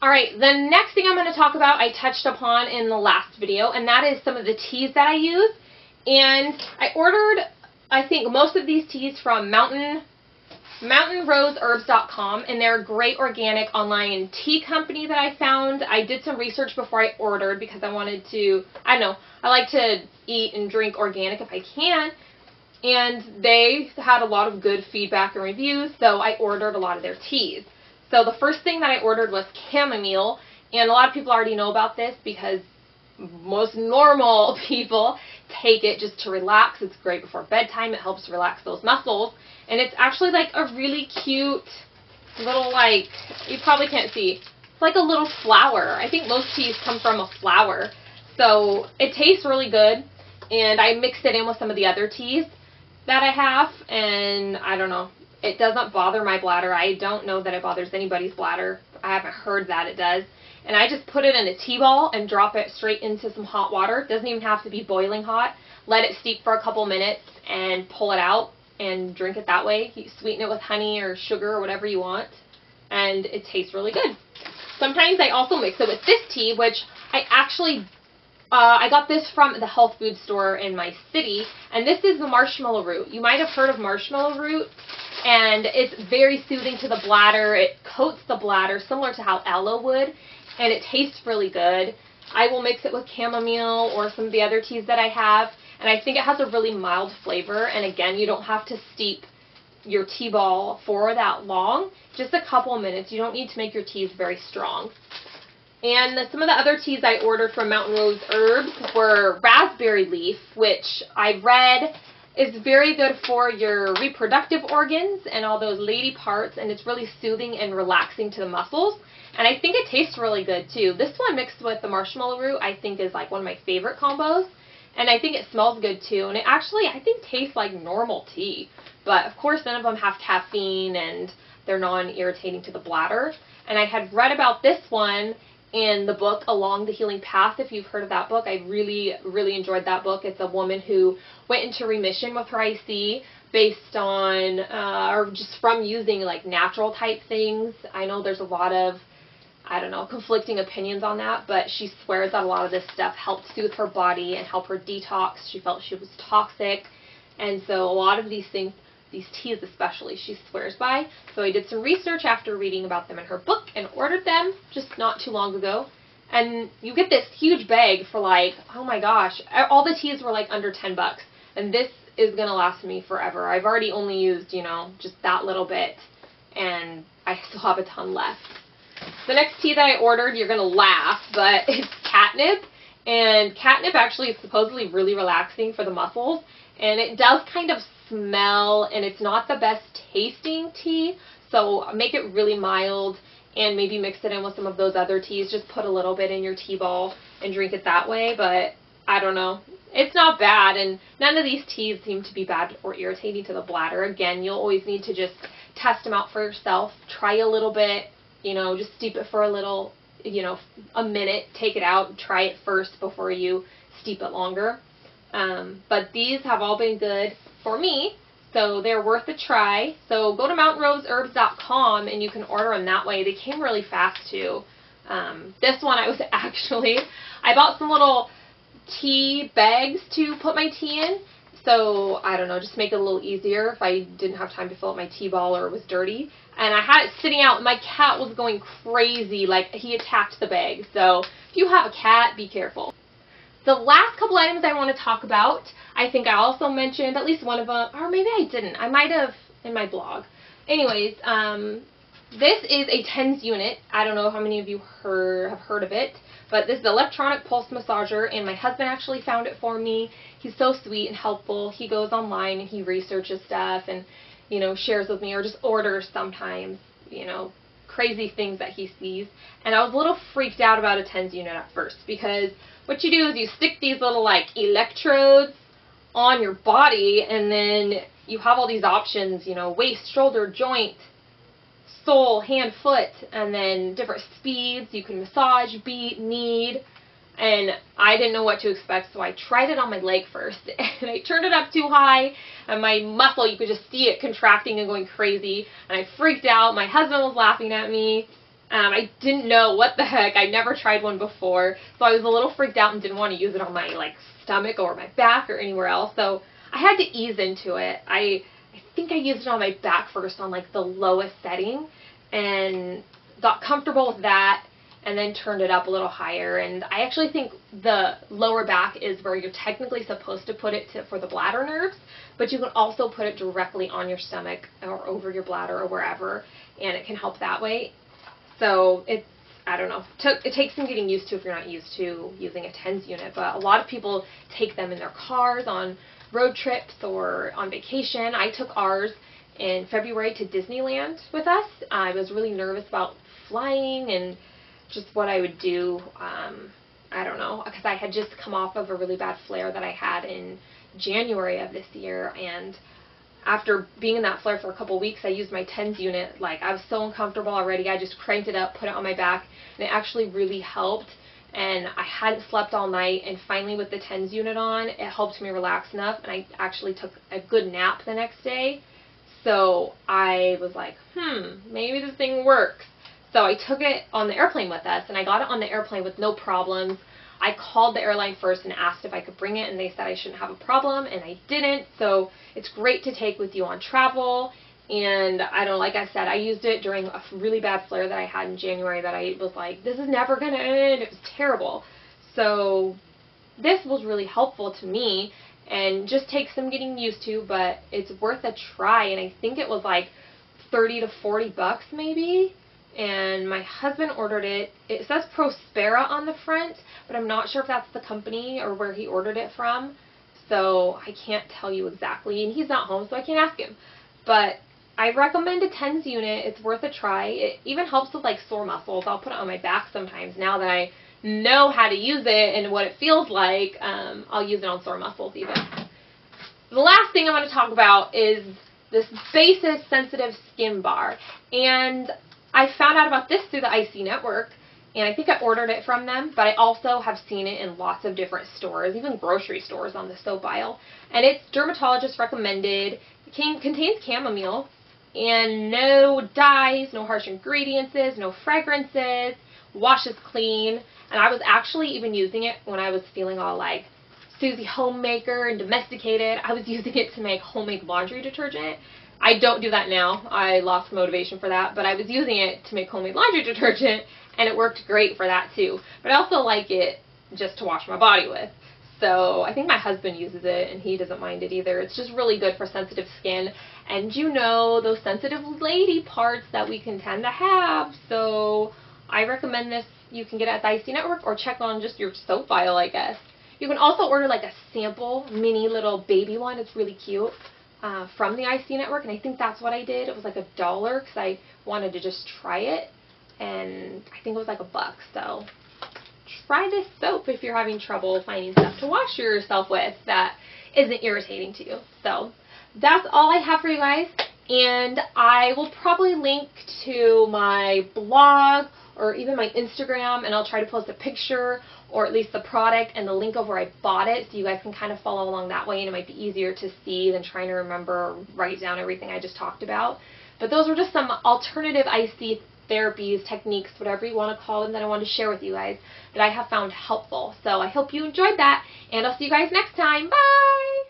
Alright, the next thing I'm going to talk about I touched upon in the last video, and that is some of the teas that I use. And I ordered, I think, most of these teas from mountainroseherbs.com, and they're a great organic online tea company that I found. I did some research before I ordered because I wanted to, I don't know, I like to eat and drink organic if I can. And they had a lot of good feedback and reviews, so I ordered a lot of their teas. So the first thing that I ordered was chamomile, and a lot of people already know about this because most normal people take it just to relax. It's great before bedtime. It helps relax those muscles. And it's actually like a really cute little, like, you probably can't see, it's like a little flower. I think most teas come from a flower. So it tastes really good, and I mixed it in with some of the other teas that I have, and I don't know. It doesn't bother my bladder. I don't know that it bothers anybody's bladder. I haven't heard that it does. And I just put it in a tea ball and drop it straight into some hot water. It doesn't even have to be boiling hot. Let it steep for a couple minutes and pull it out and drink it that way. You sweeten it with honey or sugar or whatever you want, and it tastes really good. Sometimes I also mix it with this tea, which I actually I got this from the health food store in my city, and this is the marshmallow root. You might have heard of marshmallow root, and it's very soothing to the bladder. It coats the bladder similar to how aloe would, and it tastes really good. I will mix it with chamomile or some of the other teas that I have, and I think it has a really mild flavor, and again, you don't have to steep your tea ball for that long, just a couple minutes. You don't need to make your teas very strong. And some of the other teas I ordered from Mountain Rose Herbs were raspberry leaf, which I read is very good for your reproductive organs and all those lady parts, and it's really soothing and relaxing to the muscles. And I think it tastes really good too. This one mixed with the marshmallow root I think is like one of my favorite combos, and I think it smells good too. And it actually, I think, tastes like normal tea. But of course none of them have caffeine and they're non-irritating to the bladder. And I had read about this one in the book Along the Healing Path, if you've heard of that book. I really, really enjoyed that book. It's a woman who went into remission with her IC based on, or just from using like natural type things. I know there's a lot of, I don't know, conflicting opinions on that, but she swears that a lot of this stuff helped soothe her body and help her detox. She felt she was toxic, and so a lot of these things, these teas especially, she swears by. So I did some research after reading about them in her book and ordered them just not too long ago. And you get this huge bag for like, oh my gosh, all the teas were like under 10 bucks. And this is going to last me forever. I've already only used, you know, just that little bit, and I still have a ton left. The next tea that I ordered, you're going to laugh, but it's catnip. And catnip actually is supposedly really relaxing for the muscles. And it does kind of smell, and it's not the best tasting tea, so make it really mild and maybe mix it in with some of those other teas. Just put a little bit in your tea ball and drink it that way, but I don't know. It's not bad, and none of these teas seem to be bad or irritating to the bladder. Again, you'll always need to just test them out for yourself. Try a little bit, you know, just steep it for a little, you know, a minute. Take it out and try it first before you steep it longer. But these have all been good for me, so they're worth a try. So go to mountainroseherbs.com and you can order them that way. They came really fast too. This one I bought some little tea bags to put my tea in. So, I don't know, just make it a little easier if I didn't have time to fill up my tea ball or it was dirty. And I had it sitting out, and my cat was going crazy, like he attacked the bag. So, if you have a cat, be careful. The last couple items I want to talk about, I think I also mentioned at least one of them, or maybe I didn't. I might have in my blog. Anyways, this is a TENS unit. I don't know how many of you have heard of it, but this is an electronic pulse massager, and my husband actually found it for me. He's so sweet and helpful. He goes online and he researches stuff and, you know, shares with me, or just orders sometimes, you know, crazy things that he sees. And I was a little freaked out about a TENS unit at first, because what you do is you stick these little like electrodes on your body, and then you have all these options, you know, waist, shoulder, joint, sole, hand, foot, and then different speeds. You can massage, beat, knead, and I didn't know what to expect, so I tried it on my leg first, and I turned it up too high, and my muscle, you could just see it contracting and going crazy, and I freaked out. My husband was laughing at me, I didn't know what the heck. I never tried one before, so I was a little freaked out and didn't want to use it on my like stomach or my back or anywhere else. So I had to ease into it. I think I used it on my back first on like the lowest setting and got comfortable with that, and then turned it up a little higher. And I actually think the lower back is where you're technically supposed to put it for the bladder nerves, but you can also put it directly on your stomach or over your bladder or wherever, and it can help that way. So it's, I don't know, it takes some getting used to if you're not used to using a TENS unit, but a lot of people take them in their cars on road trips or on vacation. I took ours in February to Disneyland with us. I was really nervous about flying and just what I would do. I don't know, because I had just come off of a really bad flare that I had in January of this year, and after being in that flare for a couple weeks, I used my TENS unit. Like, I was so uncomfortable already. I just cranked it up, put it on my back, and it actually really helped. And I hadn't slept all night, and finally with the TENS unit on, it helped me relax enough, and I actually took a good nap the next day. So I was like, maybe this thing works. So I took it on the airplane with us, and I got it on the airplane with no problems. I called the airline first and asked if I could bring it, and they said I shouldn't have a problem, and I didn't. So it's great to take with you on travel. And I don't know, like I said, I used it during a really bad flare that I had in January that I was like, this is never going to end. It was terrible. So this was really helpful to me, and just takes some getting used to, but it's worth a try. And I think it was like 30 to 40 bucks maybe. And my husband ordered it. It says Prospera on the front, but I'm not sure if that's the company or where he ordered it from. So I can't tell you exactly, and he's not home, so I can't ask him. But I recommend a TENS unit. It's worth a try. It even helps with like sore muscles. I'll put it on my back sometimes now that I know how to use it and what it feels like. I'll use it on sore muscles even. The last thing I want to talk about is this Basis Sensitive Skin Bar. And I found out about this through the IC Network, and I think I ordered it from them, but I also have seen it in lots of different stores, even grocery stores on the soap aisle. And it's dermatologist recommended. It contains chamomile, and no dyes, no harsh ingredients, no fragrances, washes clean. And I was actually even using it when I was feeling all like Susie Homemaker and domesticated. I was using it to make homemade laundry detergent. I don't do that now. I lost motivation for that, but I was using it to make homemade laundry detergent, and it worked great for that too. But I also like it just to wash my body with. So I think my husband uses it, and he doesn't mind it either. It's just really good for sensitive skin, and you know, those sensitive lady parts that we can tend to have. So I recommend this. You can get it at the IC Network or check on just your soap aisle, I guess. You can also order like a sample mini little baby one. It's really cute. From the IC Network, and I think that's what I did. It was like $1 because I wanted to just try it, and I think it was like $1. So try this soap if you're having trouble finding stuff to wash yourself with that isn't irritating to you. So that's all I have for you guys, and I will probably link to my blog or even my Instagram, and I'll try to post a picture or at least the product and the link of where I bought it, so you guys can kind of follow along that way, and it might be easier to see than trying to remember or write down everything I just talked about. But those were just some alternative IC therapies, techniques, whatever you want to call them, that I wanted to share with you guys that I have found helpful. So I hope you enjoyed that, and I'll see you guys next time. Bye!